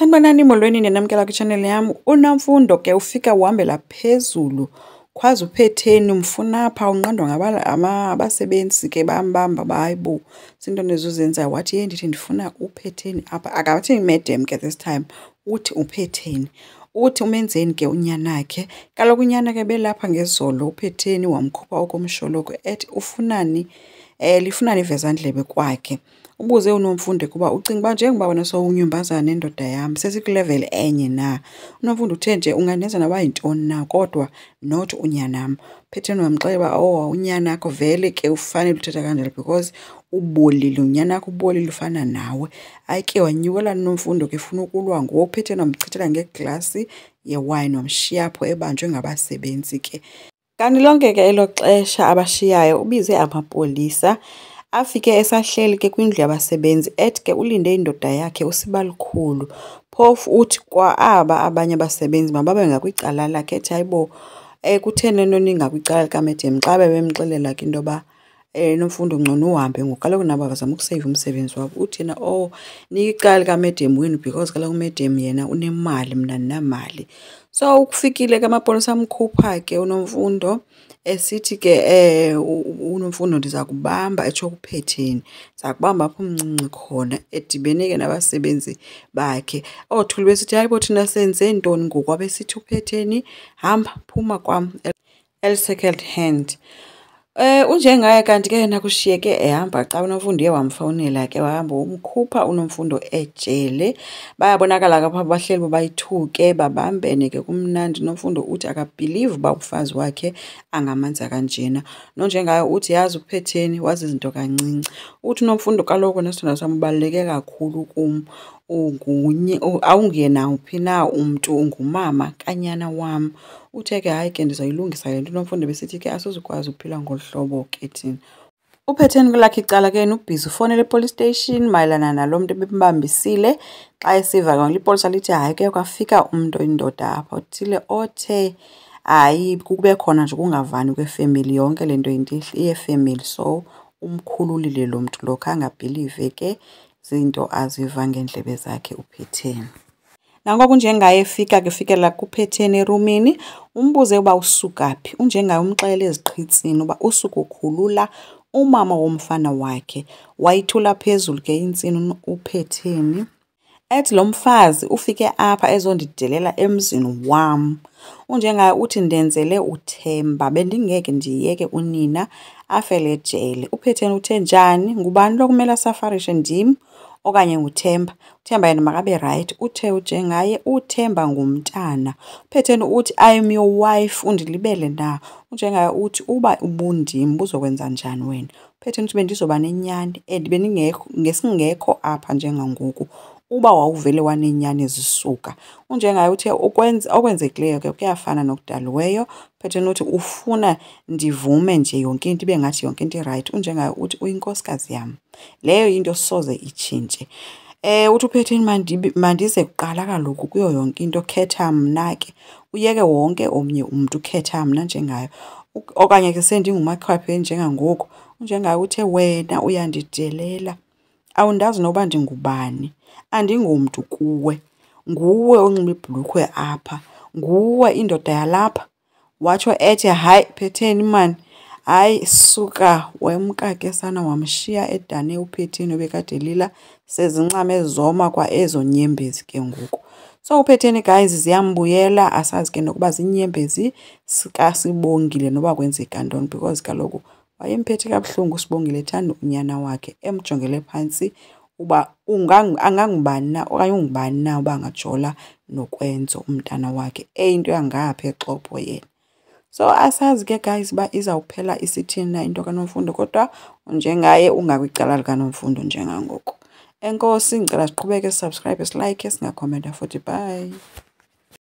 Sanibonani molweni ninamkela kwi-channel yam. UNomfundo ke ufika uhambela phezulu khwaze uPhetheni umfuna apha unqandwa abasebenzi ke bambamba uba hayi bo zintoni ezuzenzayo. Wathi ye ndithi ndifuna uPhetheni apha. Akathi madam ke this time, uthi uPhetheni. Uthi umenzeni ke unyanakhe. Kaloku unyana ke belapha ngezolo uPhetheni wamkhupha okomsholoko ethi ufunani, lifunani ivezandlebe kwakhe. Ubuze uNomfundo kuba ucinga uba njengoba wena sowunyumbazana nendoda yam sesikwileveli enye na. uNomfundo uthe nje ungandenza noba yintoni na kodwa not unyanam. uPhetheni wamxelela uba oh unyanakho vele ke ufanele uthetha kanjalo because ubolile, unyanakho ubolile ufana nawe. Hayi ke wanyukela uNomfundo ke efuna ukulwa ngoku. uPhetheni wamchithela ngeglasi yewayini wamshiya apho ebanjwe ngabasebenzi ke. Kanti lonke ke elo xesha abashiyayo ubize amapolisa. Afike esahleli ke kwindlu yabasebenzi ethi ke ulinde indoda yakhe uSibalikhulu. Phofu uthi kwa aba abanye abasebenzi mababe ngakwicala lakhe ethi hayibo kutheni noni ngakwicala likamadam xa bebemxelela ke into yoba Nomfundo ngcono uhambe ngoku kaloku nabo bazama ukuseyiva umsebenzi wabo. Uthi yena oh nicala likamadam wenu because kaloku umadam yena unemali mna andinamali. So ukufikile ke amapolisa amkhupha ke uNomfundo esithi ke uNomfundo ndiza kubamba etsho kuPhetheni. Ndiza kubamba apho umncinci khona edibene ke nabasebenzi bakhe. Oothuli besithi hayibo thina senze ntoni ngoku? Abesithi uPhetheni hamba phuma kwam second hand. Unjengaye kanti ke yena kushiyeke ehamba xa uNomfundo uye wamfowunela ke wahamba umkhupha uNomfundo ejele. Bayabonakala ke apha bahleli bobayithuke babambene ke kumnandi. uNomfundo uthi akabhilive uba umfazi wakhe angamanza kanjena. Nonjengayo uthi yazi uPhetheni wazi izinto kancinci. Uthi uNomfundo kaloku nesithandwa sam ubaluleke kakhulu kum, awunguye nawuphi na umntu, ungumama kanyana wam. Uthe ke hayi ke ndizayilungisa le nto. uNomfundo besithi ke asizukwazi uphila ngolu hlobo ke thina. uPhetheni kwelakhe icala ke yena ubhizi ufowunela epolice station mayelana nalo mntu ebembambisile. Xa esiva ke ipolisa lithi hayi ke kwafika umntu oyindoda apha othile othe hayi kube khona nje ukungavani kwefemeli, yonke le nto iyefemeli. So umkhululile lo mntu lo khange abhilive ke zinto aziva ngeendlebe zakhe uPhetheni. Nangoku unjengaye efika ke fikela kuPhetheni erumini umbuze uba usuka phi. Unjengaye umxelela eziqhitsini uba usuka ukhulula umama womfana wakhe. Wayithula phezulu ke intsini uPhetheni ethi lo mfazi ufike apha ezondidelela emzini wam. Unjengaye uthi ndenzele uThemba, bendingeke ndiyeke unina afele ejele. uPhetheni uthe njani, ngubani lo kumele asafarishe, ndim okanye nguThemba? uThemba yena makabe rayithi. Uthe unjengaye uThemba ngumntana. uPhetheni uthi I am your wife, undilibele na? Unjengaye uthi uba ubundim buzokwenza njani wena? uPhetheni uthi bendizoba nenyani and ngesingekho apha njengangoku uba wawuvele wanenyani zisuka. Unjengaye uthe okwenzekileyo ke kuyafana nokudaliweyo. uPhetheni uthi ufuna ndivume nje yonke into ibe ngathi yonke into irayithi. Unjengaye uthi uyinkosikazi yam, leyo into soze itshintshe. Uthi uPhetheni mandize kuqala kaloku kuyo yonke into, khetha mna ke uyeke wonke omnye umntu, khetha mna njengayo okanye ke sendingumakhwaphe njengangoku. Unjengaye uthe wena uyandidelela, awundazi noba ndingubani, andingomntu kuwe, nguwe onxiba ibhulukhwe apha, nguwe indoda yalapha. Watsho ethi hayi Phetheni mani, hayi suka. Wemka ke sana wamshiya edane uPhetheni obekade elila sezincame zoma kwa ezo nyembezi ke ngoku. So uPhetheni guys ziyambuyela, asazi ke nokuba ziinyembezi kaSibongile noba kwenzeka ntoni because kaloku wayemphethe kabuhlungu uSibongile ethanda unyana wakhe emjongele phantsi uba angangubani na okanye ungubani na uba angajola nokwenzo umntana wakhe eyinto yangapha exopho yena. So asazi ke guys uba izawuphela isithini na into kaNomfundo kodwa njengaye ungakwicala likaNomfundo njengangoku. Enkosi, ngicela siqhubeke sisubscribe, silike, singakhomenta futhi. Bye.